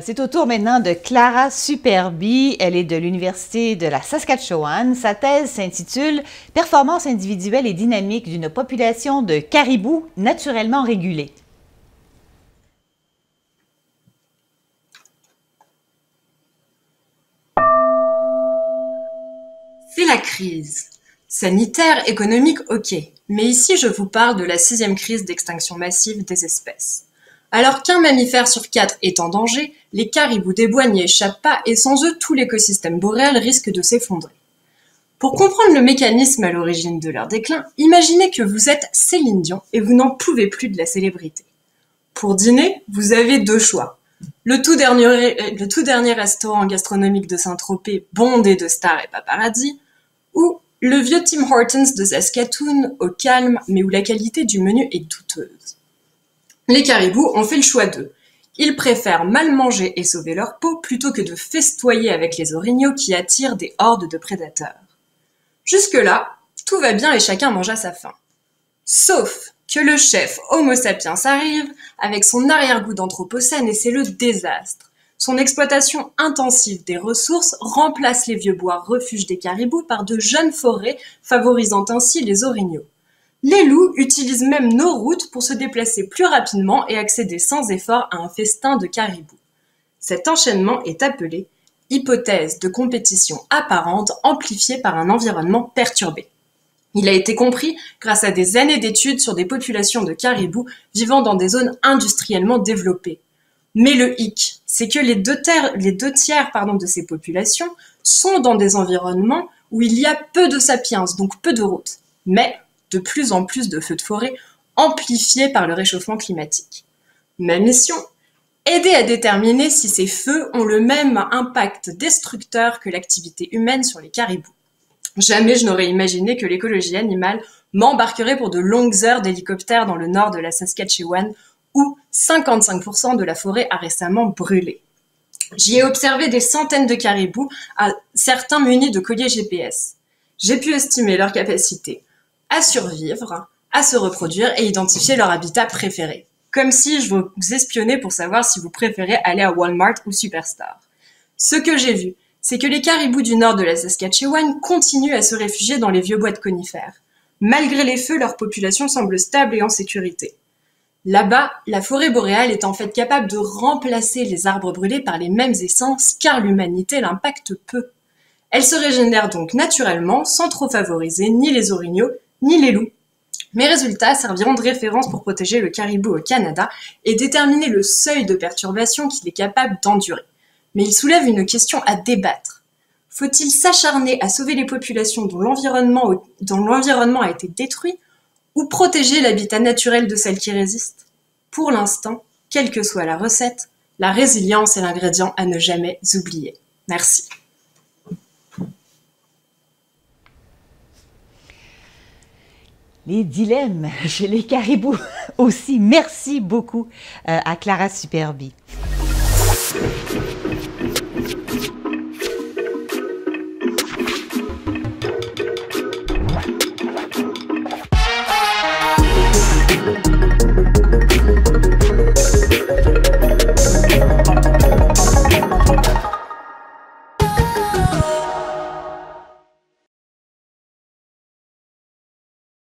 C'est au tour maintenant de Clara Superby. Elle est de l'Université de la Saskatchewan. Sa thèse s'intitule « Performance individuelle et dynamique d'une population de caribous naturellement régulée ». C'est la crise. Sanitaire, économique, ok. Mais ici, je vous parle de la 6e crise d'extinction massive des espèces. Alors qu'un mammifère sur 4 est en danger, les caribous des bois n'y échappent pas et sans eux, tout l'écosystème boréal risque de s'effondrer. Pour comprendre le mécanisme à l'origine de leur déclin, imaginez que vous êtes Céline Dion et vous n'en pouvez plus de la célébrité. Pour dîner, vous avez 2 choix. Le tout dernier restaurant gastronomique de Saint-Tropez, bondé de stars et paparazzi, ou le vieux Tim Hortons de Saskatoon, au calme, mais où la qualité du menu est douteuse. Les caribous ont fait le choix d'eux. Ils préfèrent mal manger et sauver leur peau plutôt que de festoyer avec les orignaux qui attirent des hordes de prédateurs. Jusque-là, tout va bien et chacun mange à sa faim. Sauf que le chef Homo sapiens arrive avec son arrière-goût d'anthropocène et c'est le désastre. Son exploitation intensive des ressources remplace les vieux bois refuges des caribous par de jeunes forêts, favorisant ainsi les orignaux. Les loups utilisent même nos routes pour se déplacer plus rapidement et accéder sans effort à un festin de caribous. Cet enchaînement est appelé hypothèse de compétition apparente amplifiée par un environnement perturbé. Il a été compris grâce à des années d'études sur des populations de caribous vivant dans des zones industriellement développées. Mais le hic, c'est que les deux tiers de ces populations sont dans des environnements où il y a peu de sapiens, donc peu de routes, mais de plus en plus de feux de forêt amplifiés par le réchauffement climatique. Ma mission, aider à déterminer si ces feux ont le même impact destructeur que l'activité humaine sur les caribous. Jamais je n'aurais imaginé que l'écologie animale m'embarquerait pour de longues heures d'hélicoptère dans le nord de la Saskatchewan où 55% de la forêt a récemment brûlé. J'y ai observé des centaines de caribous, certains munis de colliers GPS. J'ai pu estimer leur capacité à survivre, à se reproduire et identifier leur habitat préféré. Comme si je vous espionnais pour savoir si vous préférez aller à Walmart ou Superstore. Ce que j'ai vu, c'est que les caribous du nord de la Saskatchewan continuent à se réfugier dans les vieux bois de conifères. Malgré les feux, leur population semble stable et en sécurité. Là-bas, la forêt boréale est en fait capable de remplacer les arbres brûlés par les mêmes essences car l'humanité l'impacte peu. Elle se régénère donc naturellement sans trop favoriser ni les orignaux ni les loups. Mes résultats serviront de référence pour protéger le caribou au Canada et déterminer le seuil de perturbation qu'il est capable d'endurer. Mais il soulève une question à débattre. Faut-il s'acharner à sauver les populations dont l'environnement a été détruit ou protéger l'habitat naturel de celles qui résistent? Pour l'instant, quelle que soit la recette, la résilience est l'ingrédient à ne jamais oublier. Merci. Les dilemmes chez les caribous aussi. Merci beaucoup à Clara Superby.